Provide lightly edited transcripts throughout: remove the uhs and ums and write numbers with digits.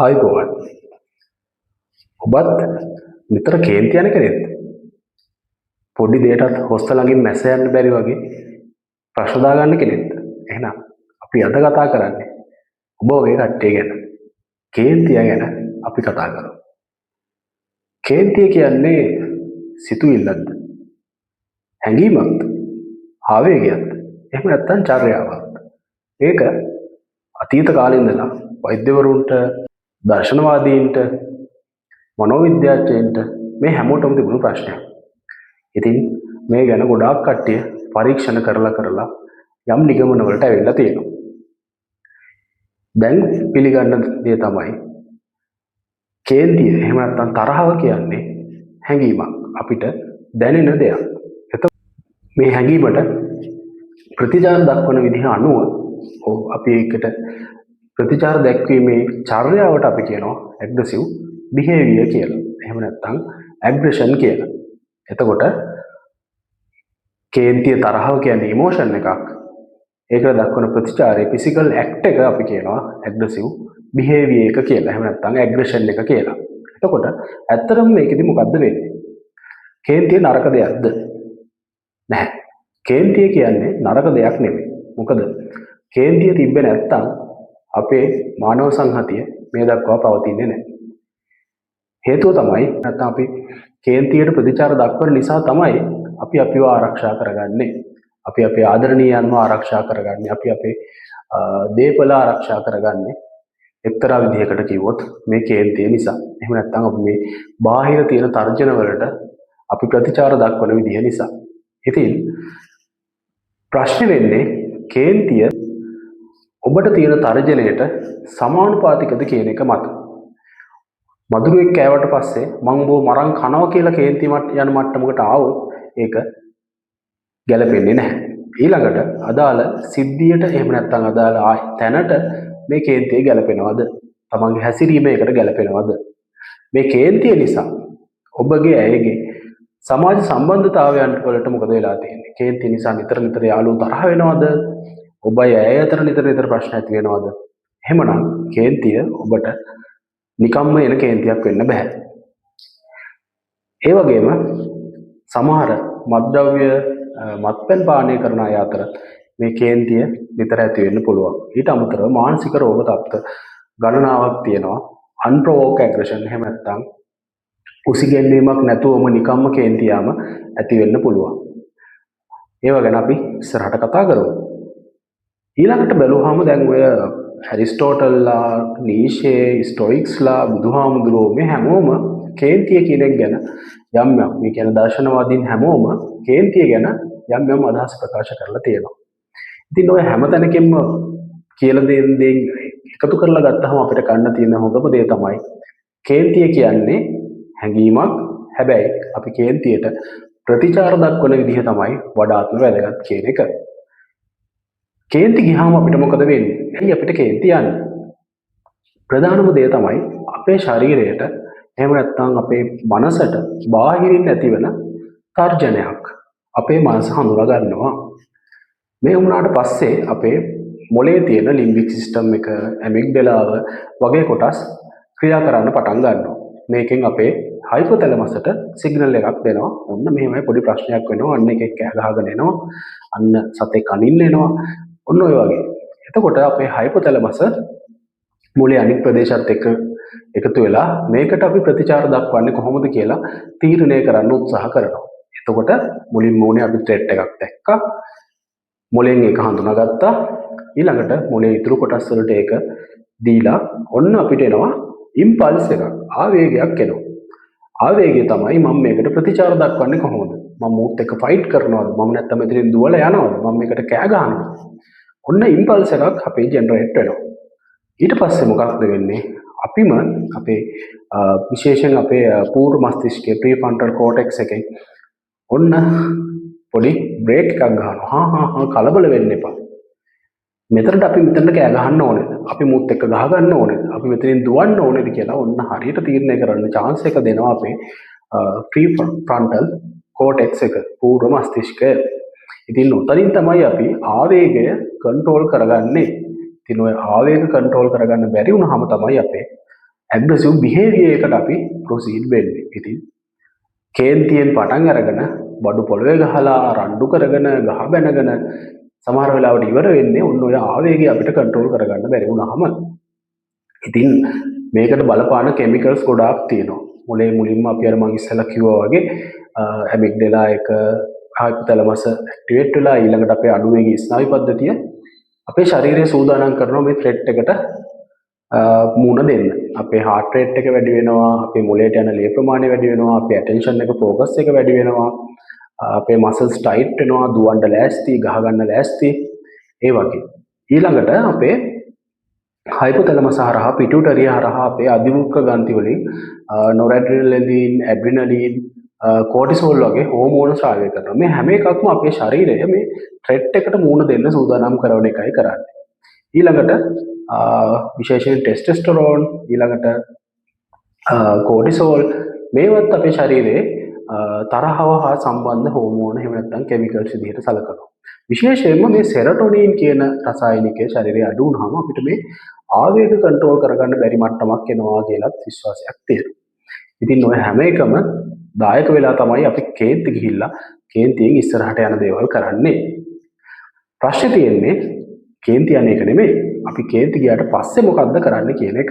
ආයුබෝවන්. ඔබත් නිතර කේන්ති යන කෙනෙක්ද? පොඩි දෙයකටත් හොස්ත ළඟින් මැස්ස යන්න බැරි වගේ ප්‍රශ්න දාගන්න කෙනෙක්ද? එහෙනම් අපි අද කතා කරන්නේ ඔබ වගේ කට්ටිය ගැන. කේන්තිය ගැන අපි කතා කරමු. කේන්තිය කියන්නේ සිතුවිල්ලක්ද? හැඟීමක්ද? ආවේගයක්ද? එහෙම නැත්නම් චර්යාවක්ද? ඒක අතීත කාලේ ඉඳලා වෛද්‍යවරුන්ට, දර්ශනවාදීන්ට, මනෝවිද්‍යාඥයන්ට මේ හැමෝටම තිබුණු ප්‍රශ්නයක්. ඉතින් මේ ගැන ගොඩාක් කට්ටිය පරීක්ෂණ කරලා යම් නිගමන වලට ඇවිල්ලා තියෙනවා. දැන් පිළිගන්න දේ තමයි කේන්තිය එහෙම නැත්නම් තරහව කියන්නේ හැඟීමක්, අපිට දැනෙන දෙයක්. එතකොට මේ හැඟීමට ප්‍රතිචාර දක්වන විදිහ අනුව අපි ඒකට ප්‍රතිචාර දැක්වීමේ චර්යාවට අපි කියනවා ඇග්‍රෙසිව් බිහේවියර් කියලා. එහෙම නැත්නම් ඇග්‍රෙෂන් කියලා. එතකොට කේන්තිය තරහව කියන්නේ ඉමෝෂන් එකක්. ඒකට දක්වන ප්‍රතිචාරයේ ෆිසිකල් ඇක්ට් එක අපි කියනවා ඇග්‍රෙසිව් බිහේවියර් එක කියලා. එහෙම නැත්නම් ඇග්‍රෙෂන් එක කියලා. එතකොට ඇත්තටම මේකෙදි මොකද්ද වෙන්නේ? කේන්තිය නරක දෙයක්ද? නැහැ. කේන්තිය කියන්නේ නරක දෙයක් නෙමෙයි. මොකද කේන්තිය තිබ්බේ නැත්නම් අපේ මානව සංහතිය මේ දක්වා පවතින්නේ නැහැ. හේතුව තමයි නැත්නම් අපි කේන්තියට ප්‍රතිචාර දක්වන නිසා තමයි අපි අපිව ආරක්ෂා කරගන්නේ. අපි අපේ ආදරණීයන්ව ආරක්ෂා කරගන්නේ. අපි අපේ දේපල ආරක්ෂා කරගන්නේ එක්තරා විදිහකට කිව්වොත් මේ කේන්තිය නිසා. එහෙම නැත්නම් අපි මේ බාහිර තියෙන තර්ජන වලට අපි ප්‍රතිචාර දක්වන විදිහ නිසා. ඉතින් ප්‍රශ්නේ වෙන්නේ කේන්තිය ඔබට තියෙන තර්ජනයට සමානුපාතිකද කියන එක මත. මధుරෙක් කෑවට පස්සේ මං බෝ මරන් කනවා කියලා කේන්ති යන මට්ටමකට ආවොත් ඒක ගැලපෙන්නේ නැහැ. ඊළඟට අදාළ සිද්ධියට එහෙම නැත්නම් අදාළ තැනට මේ කේන්තිය ගැලපෙනවද? තමන්ගේ හැසිරීම ඒකට ගැලපෙනවද? මේ කේන්තිය නිසා ඔබගේ ඇයගේ සමාජ සම්බන්ධතාවයන් වලට මොකද වෙලා තියෙන්නේ? කේන්තිය නිසා නිතර යාළුවෝ තරහ වෙනවද? ඔබයි ඇය අතර නිතර ප්‍රශ්න ඇති වෙනවද? එහෙමනම් කේන්තිය ඔබට නිකම්ම එන කේන්තියක් වෙන්න බෑ. ඒ වගේම සමහර මත්ද්‍රව්‍ය මත්පැන් පානය කරන අය අතර මේ කේන්තිය නිතර ඇති වෙන්න පුළුවන්. ඊට අමතරව මානසික රෝග තත්ත්ව ගණනාවක් තියෙනවා. අන්ප්‍රොවෝක්ඩ් ඇග්‍රෙෂන් එහෙම නැත්නම් උසිගැන්වීමක් නැතුවම නිකම්ම කේන්තියම ඇති වෙන්න පුළුවන්. ඒව ගැන අපි ඉස්සරහට කතා කරමු. ඊළඟට බැලුවාම දැන් ඔය ඇරිස්ටෝටල්ලා, නීෂේ, ස්ටොයික්ස්ලා, බුදුහාමුදුරුවෝ මේ හැමෝම කේන්තිය කියන එක ගැන යම් මේ කියන දර්ශනවාදීන් හැමෝම කේන්තිය ගැන යම් අදහස් ප්‍රකාශ කරලා තියෙනවා. ඉතින් ඔය හැම තැනකින්ම කියලා දෙන එකතු කරලා ගත්තහම අපිට ගන්න තියෙන හොඳම දේ තමයි කේන්තිය කියන්නේ හැඟීමක්. හැබැයි අපි කේන්තියට ප්‍රතිචාර දක්වන විදිහ තමයි වඩාත්ම වැදගත් කියන එක. කේන්ති ගියාම අපිට මොකද වෙන්නේ? ඇයි අපිට කේන්ති යන්නේ? ප්‍රධානම දේ තමයි අපේ ශරීරයට එහෙම නැත්නම් අපේ මනසට බාහිරින් ඇතිවන තර්ජනයක් අපේ මනස හඳුනා ගන්නවා. මේ වුණාට පස්සේ අපේ මොලේ තියෙන ලිම්බික් සිස්ටම් එක, ඇමිග්ඩලාව වගේ කොටස් ක්‍රියා කරන්න පටන් ගන්නවා. මේකෙන් අපේ හයිපොතැලමසට සිග්නල් එකක් දෙනවා. ඔන්න මෙහෙමයි පොඩි ප්‍රශ්නයක් වෙනවා. අන්න එකෙක් කෑ ගහගෙන එනවා. අන්න සතෙක් අනින්න එනවා. ඔන්න ඔය වගේ. එතකොට අපේ හයිපොතැලමස මොලේ අනිත් ප්‍රදේශات එක්ක එකතු වෙලා මේකට අපි ප්‍රතිචාර දක්වන්නේ කොහොමද කියලා තීරණය කරන්න උත්සාහ කරනවා. එතකොට මුලින්ම අපි ත්‍රෙට් එකක් දැක්කා. මොලෙන් ඒක හඳුනාගත්තා. ඊළඟට මොලේ ඉතුරු කොටස් වලට ඒක දීලා ඔන්න අපිට එනවා ඉම්පල්ස් එකක්, ආවේගයක් එනවා. ආවේගය තමයි මම මේකට ප්‍රතිචාර දක්වන්නේ කොහොමද? මම මූත් එක්ක ෆයිට් කරනවද? මම නැත්තම් මෙතනින් දුවලා යනවද? මම මේකට කෑ ගහනවද? ඔන්න ඉම්පල්ස් එකක් අපේ ජෙනරේට් වෙනවා. ඊට පස්සේ මොකක්ද වෙන්නේ? අපිම අපේ විශේෂයෙන් අපේ පූර්ව මස්තිෂ්කයේ ප්‍රීෆ්‍රන්ටල් කෝටෙක්ස් එකේ ඔන්න පොඩි බ්‍රේක් එකක් ගන්නවා. කලබල වෙන්න එපා. මෙතනට අපි මෙතනට කෑ ගහන්න ඕනේද? අපි මුත් එක්ක ගහ ගන්න ඕනේද? අපි මෙතනින් දුවන්න ඕනේද කියලා ඔන්න හරියට තීරණය කරන්න chance එක දෙනවා අපේ ප්‍රීෆ්‍රන්ටල් කෝටෙක්ස් එක, පූර්ව මස්තිෂ්කය. ඉතින් උතරින් තමයි අපි ආවේගය කන්ට්‍රෝල් කරගන්නේ. ඉතින් ඔය ආවේග කන්ට්‍රෝල් කරගන්න බැරි වුණාම තමයි අපේ ඇග්‍රසිව් බිහේවියර් එකට අපි ප්‍රොසීඩ් වෙන්නේ. ඉතින් කේන්තියෙන් පටන් අරගෙන බඩු පොළවේ ගහලා රණ්ඩු කරගෙන ගහ බැනගෙන සමහර වෙලාවට ඉවර වෙන්නේ ඔන්න ඔය ආවේගය අපිට කන්ට්‍රෝල් කරගන්න බැරි වුණාම. ඉතින් මේකට බලපාන කෙමිකල්ස් ගොඩාක් තියෙනවා. මොලේ මුලින්ම අපි අර මං ඉස්සෙල්ලා කිව්වා වගේ ඇමිග්ඩලා එක හයිපොතැලමස් ඇක්ටිවේට් වෙලා ඊළඟට අපේ අණුවේගී ස්නායු පද්ධතිය අපේ ශරීරය සූදානම් කරනවා මේ ත්‍රෙට් එකට මුහුණ දෙන්න. අපේ heart rate එක වැඩි වෙනවා, අපේ මොලේට යන ලේ ප්‍රමාණය වැඩි වෙනවා, අපේ attention එක focus එක වැඩි වෙනවා, අපේ muscles tight වෙනවා, දුවන්න ලෑස්ති, ගහ ගන්න ලෑස්ති. ඒ වගේ. ඊළඟට අපේ හයිපොතැලමස් හරහා පිටුටරිය හරහා අපේ අධිමුඛ ග්‍රන්ථි වලින් නොරැඩ්‍රිනලින්, ඇඩ්‍රිනලින්, කෝටිසෝල් වගේ හෝමෝන ස්‍රාවය කරනවා. මේ හැම එකක්ම අපේ ශරීරය මේ ත්‍රෙට් එකට මුහුණ දෙන්න සූදානම් කරන එකයි කරන්නේ. ඊළඟට විශේෂයෙන් ටෙස්ටෙස්ටරෝන්, ඊළඟට කෝටිසෝල් මේවත් අපේ ශරීරයේ තරහව හා සම්බන්ධ හෝමෝන එහෙම නැත්නම් කෙමිකල්ස් විදිහට සලකනවා. විශේෂයෙන්ම මේ සෙරටොනින් කියන රසායනිකය ශරීරයේ අඩු වුනහම අපිට මේ ආවේග කන්ට්‍රෝල් කරගන්න බැරි මට්ටමක් එනවා කියලාත් විශ්වාසයක් තියෙනවා. ඉතින් ඔය හැම එකම දායක වෙලා තමයි අපි කේන්ති ගිහිල්ලා කේන්තියෙන් ඉස්සරහට යන දේවල් කරන්නේ. ප්‍රශ්නේ තියෙන්නේ කේන්ති යන එක නෙමෙයි. අපි කේන්ති ගියාට පස්සේ මොකද්ද කරන්න කියන එක.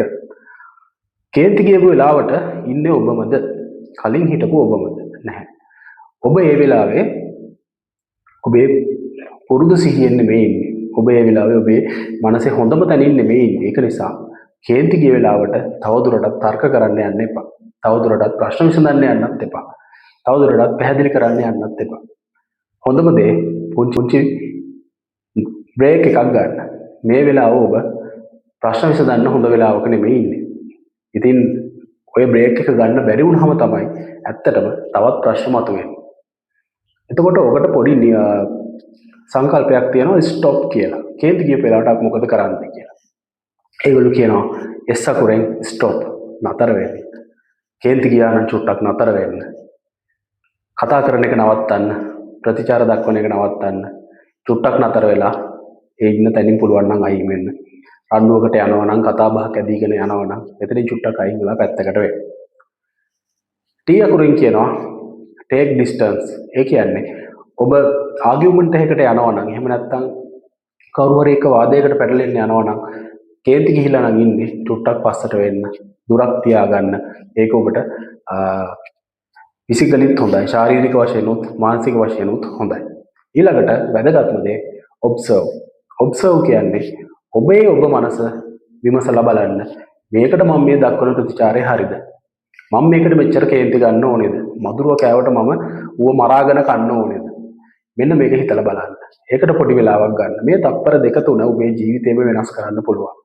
කේන්ති ගියපු වෙලාවට ඉන්නේ ඔබමද? කලින් හිටපු ඔබමද? නැහැ. ඔබ ඒ වෙලාවේ ඔබේ පුරුදු සිහියෙන් නෙමෙයි ඉන්නේ. ඔබ ඒ වෙලාවේ ඔබේ මනසේ හොඳම තැනින් නෙමෙයි ඉන්නේ. ඒක නිසා කේන්ති ගිය වෙලාවට තවදුරටත් තර්ක කරන්න යන්න එපා. තවදුරටත් ප්‍රශ්න විසඳන්න යන්නත් එපා. තවදුරටත් පැහැදිලි කරන්න යන්නත් එපා. හොඳම දේ පුංචි බ්‍රේක් එකක් ගන්න. මේ වෙලාව ඔබ ප්‍රශ්න විසඳන්න හොඳ වෙලාවක නෙමෙයි ඉන්නේ. ඉතින් ඔය බ්‍රේක් එක ගන්න බැරි වුණාම තමයි ඇත්තටම තවත් ප්‍රශ්න මතුවෙන්නේ. එතකොට ඔබට පොඩි සංකල්පයක් තියෙනවා ස්ටොප් කියලා. කේන්ති ගිය වෙලාවට අපි මොකද කරන්නේ කියලා. ඒගොල්ලෝ කියනවා එස් අකුරෙන් ස්ටොප් නතර වෙන්න. කේන්ති ගියා නම් චුට්ටක් නතර වෙන්න. කතා කරන එක නවත්තන්න, ප්‍රතිචාර දක්වන එක නවත්තන්න. චුට්ටක් නතර වෙලා ඒ ඉන්න තැනින් පුළුවන් නම් අයින් වෙන්න. රණ්ඩුවකට යනවා නම්, කතා බහක් ඇදීගෙන යනවා නම් එතනින් චුට්ටක් අයින් වෙලා පැත්තකට වෙන්න. ටී අකුරෙන් කියනවා ටේක් ඩිස්ටන්ස්. ඒ කියන්නේ ඔබ ආගියුමන්ට් එකකට යනවා නම්, එහෙම නැත්නම් කවුරු හරි එක වාදයකට පැටලෙන්න යනවා නම්, කේන්ති ගිහිලා නම් ඉන්නේ චුට්ටක් පස්සට වෙන්න, දුරක් තියාගන්න. ඒක ඔබට ෆිසිකලිත් හොඳයි, ශාරීරික වශයෙන් උත් මානසික වශයෙන් උත් හොඳයි. ඊළඟට වැදගත්ම දේ ඔබ්සර්ව්. ඔබ්සර්ව් කියන්නේ ඔබේ ඔබ මනස විමසලා බලන්න. මේකට මම මේ දක්වන ප්‍රතිචාරය හරිද? මම මේකට මෙච්චර කේන්ති ගන්න ඕනේද? මధుරව කෑවට මම ඌව මරාගෙන කන්න ඕනේද? මෙන්න මේක හිතලා බලන්න. ඒකට පොඩි වෙලාවක් ගන්න. මේ තත්පර දෙක තුන ඔබේ ජීවිතේම වෙනස් කරන්න පුළුවන්.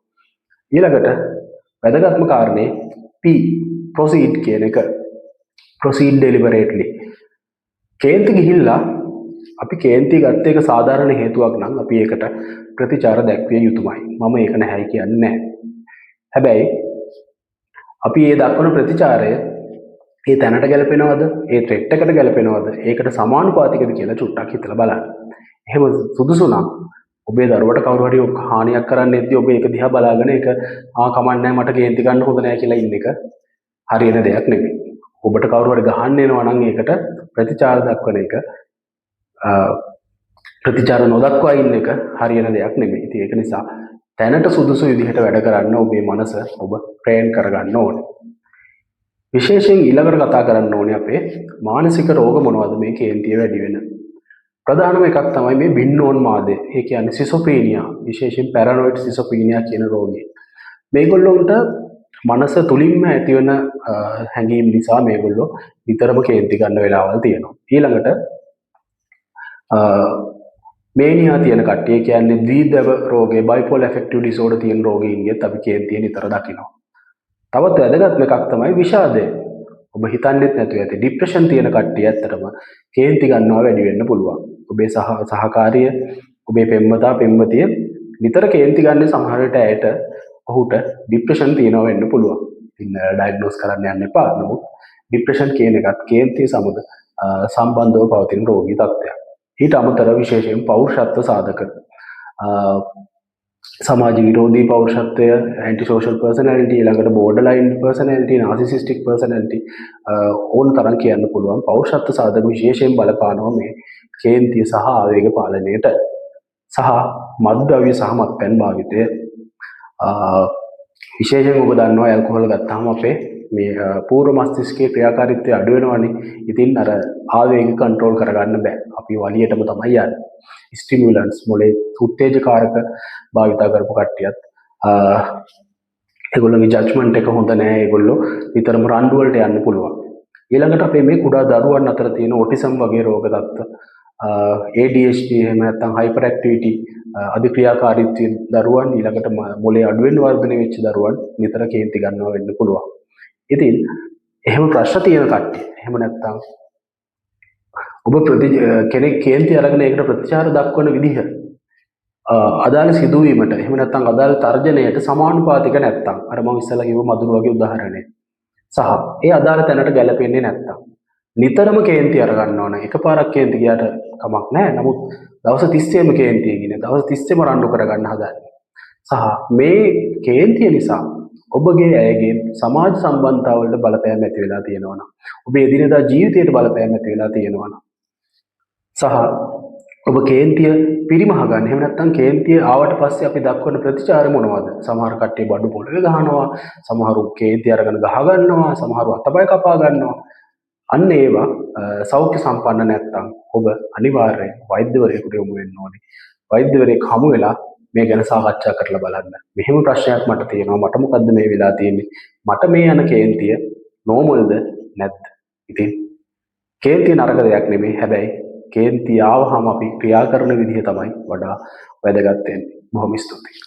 ඊළඟට වැදගත්ම කාරණේ P proceed කියන එක. proceed deliberately. කේන්ති ගිහිල්ලා අපි කේන්ති ගත්ත එක සාධාරණ හේතුවක් නම් අපි ඒකට ප්‍රතිචාර දැක්විය යුතුමයි. මම ඒක නැහැයි කියන්නේ නැහැ. හැබැයි අපි ඒ දක්වන ප්‍රතිචාරය ඒ තැනට ගැලපෙනවද? ඒ ත්‍රෙට් එකට ගැලපෙනවද? ඒකට සමානුපාතිකද කියලා චුට්ටක් හිතලා බලන්න. එහෙම සුදුසු නම් ඔබේ දරුවට කවුරු හරි හානියක් කරන්නෙද්දී ඔබ ඒක දිහා බලාගෙන ඒක කමන්නේ මට කේන්ති ගන්න හොඳ නැහැ කියලා ඉන්න එක හරියන දෙයක් නෙමෙයි. ඔබට කවුරු හරි ගහන්න එනවා නම් ඒකට ප්‍රතිචාර දක්වන එක ප්‍රතිචාර නොදක්වා ඉන්න එක හරියන දෙයක් නෙමෙයි. ඉතින් ඒක නිසා තැනට සුදුසු විදිහට වැඩ කරන්න ඔබේ මනස ඔබ ට්‍රේන් කරගන්න ඕනේ. විශේෂයෙන් ඊළඟට කතා කරන්න ඕනේ අපේ මානසික රෝග මොනවද මේ කේන්තිය වැඩි වෙන. ප්‍රධානම එකක් තමයි මේ බින්නෝන්මාදය. ඒ කියන්නේ සිසොපීනියා, විශේෂයෙන් පැරනොයිඩ් සිසොපීනියා කියන රෝගය. මේගොල්ලොන්ට මනස තුලින්ම ඇතිවන හැඟීම් නිසා මේගොල්ලෝ විතරම කේන්ති ගන්න වෙලාවල් තියෙනවා. ඊළඟට මේනියා තියෙන කට්ටිය කියන්නේ ද්විධව රෝගේ, බයිපෝලර් ඇෆෙක්ටිව් ඩිසෝඩර් තියෙන රෝගීන්ගෙත් අපි කේන්තිය නිතර දකිනවා. තවත් වැදගත්ම එකක් තමයි විෂාදය. ඔබ හිතන්නේත් නැතුව ඇති ડિප්‍රෙෂන් තියෙන කට්ටිය ඇත්තටම කේන්ති ගන්නවා වැඩි වෙන්න පුළුවන්. ඔබේ සහකාරිය, ඔබේ පෙම්වතා පෙම්වතිය නිතර කේන්ති ගන්න සමහර විට ඇයට ඔහුට ડિප්‍රෙෂන් තියෙනවා වෙන්න පුළුවන්. ඉතින් ඩයග්නෝස් කරන්න යන්න එපා. නමුත් ડિප්‍රෙෂන් කියන එකත් කේන්තිය සමග සම්බන්ධව පවතින රෝගී තත්ත්වයක්. ඊට අමතරව විශේෂයෙන් පෞරුෂත්ව සාධක සමාජ විරෝධී පෞරුෂත්වය, ඇන්ටි සෝෂල් පර්සනැලිටි, ඊළඟට බෝඩර්ලයින් පර්සනැලිටි, නාසිසිස්ටික් පර්සනැලිටි ඕන තරම් කියන්න පුළුවන්. පෞරුෂත්ව සාධක විශේෂයෙන් බලපානවා මේ කේන්තිය සහ ආවේග පාලනයට. සහ මත්ද්‍රව්‍ය සහ මත්පැන් භාවිතය. විශේෂයෙන් ඔබ දන්නවා ඇල්කොහොල් ගත්තාම අපේ මේ පූර්ව මස්තිෂ්කයේ ක්‍රියාකාරීත්වය අඩු වෙනවනේ. ඉතින් අර ආවේග කන්ට්‍රෝල් කරගන්න බෑ. අපි වලියටම තමයි යන්නේ. ස්ටිමුලන්ට්ස් මොලේ උත්තේජකාරක භාවිතා කරපු කට්ටියත් ඒගොල්ලෝගේ ජජ්මන්ට් එක හොඳ නෑ. ඒගොල්ලෝ විතරම රණ්ඩු වලට යන්න පුළුවන්. ඊළඟට අපේ මේ කුඩා දරුවන් අතර තියෙන ඔටිසම් වගේ රෝග තත්ත්ව, ADHD එහෙම නැත්නම් හයිපර් ඇක්ටිවිටි අධික්‍රියාකාරීත්වයේ දරුවන්, ඊළඟට මොලේ අඩුවෙන් වර්ධනය වෙච්ච දරුවන් නිතර කේන්ති ගන්නවා වෙන්න පුළුවන්. ඉතින් එහෙම ප්‍රශ්න තියෙන කට්ටිය, එහෙම නැත්නම් ඔබ කෙනෙක් කේන්ති අරගෙන ඒකට ප්‍රතිචාර දක්වන විදිහ අදාළ සිදුවීමට එහෙම නැත්නම් අදාළ තර්ජනයට සමානුපාතික නැත්නම් අර මම ඉස්සෙල්ලා කිව්ව මధుර වගේ උදාහරණය සහ ඒ අදාළ තැනට ගැලපෙන්නේ නැත්නම් නිතරම කේන්ති අරගන්න ඕන. එකපාරක් කේන්ති ගියාට කමක් නැහැ. නමුත් දවස් 30ෙම කේන්තිය ගිනේ දවස් 30ෙම රණ්ඩු කරගන්න හදන්නේ. සහ මේ කේන්තිය නිසා ඔබගේ ඇයගේ සමාජ සම්බන්ධතාවලට බලපෑම් ඇති වෙලා තියෙනවා නම්, ඔබේ එදිනෙදා ජීවිතයට බලපෑම් ඇති වෙලා තියෙනවා නම්, සහ ඔබ කේන්තිය පිරිමහ ගන්න. එහෙම නැත්නම් කේන්තිය ආවට පස්සේ අපි දක්වන ප්‍රතිචාර මොනවද? සමහර කට්ටිය බඩු පොළවේ ගහනවා, සමහරු කේන්තිය අරගෙන ගහ ගන්නවා, සමහරු අතපය කපා ගන්නවා. අන්න ඒවා සෞඛ්‍ය සම්පන්න නැත්නම් ඔබ අනිවාර්යයෙන් වෛද්‍යවරයෙකුට යොමු වෙන්න ඕනේ. වෛද්‍යවරයෙක් හමු වෙලා මේ ගැන සාකච්ඡා කරලා බලන්න. මෙහෙම ප්‍රශ්නයක් මට තියෙනවා. මට මොකද්ද මේ වෙලා තියෙන්නේ? මට මේ යන කේන්තිය නෝමල්ද නැද්ද? ඉතින් කේන්තිය නරක දෙයක් නෙමෙයි. හැබැයි කේන්තිය ආවහම අපි ක්‍රියා කරන විදිහ තමයි වඩා වැදගත් වෙන්නේ. බොහොම ස්තුතියි.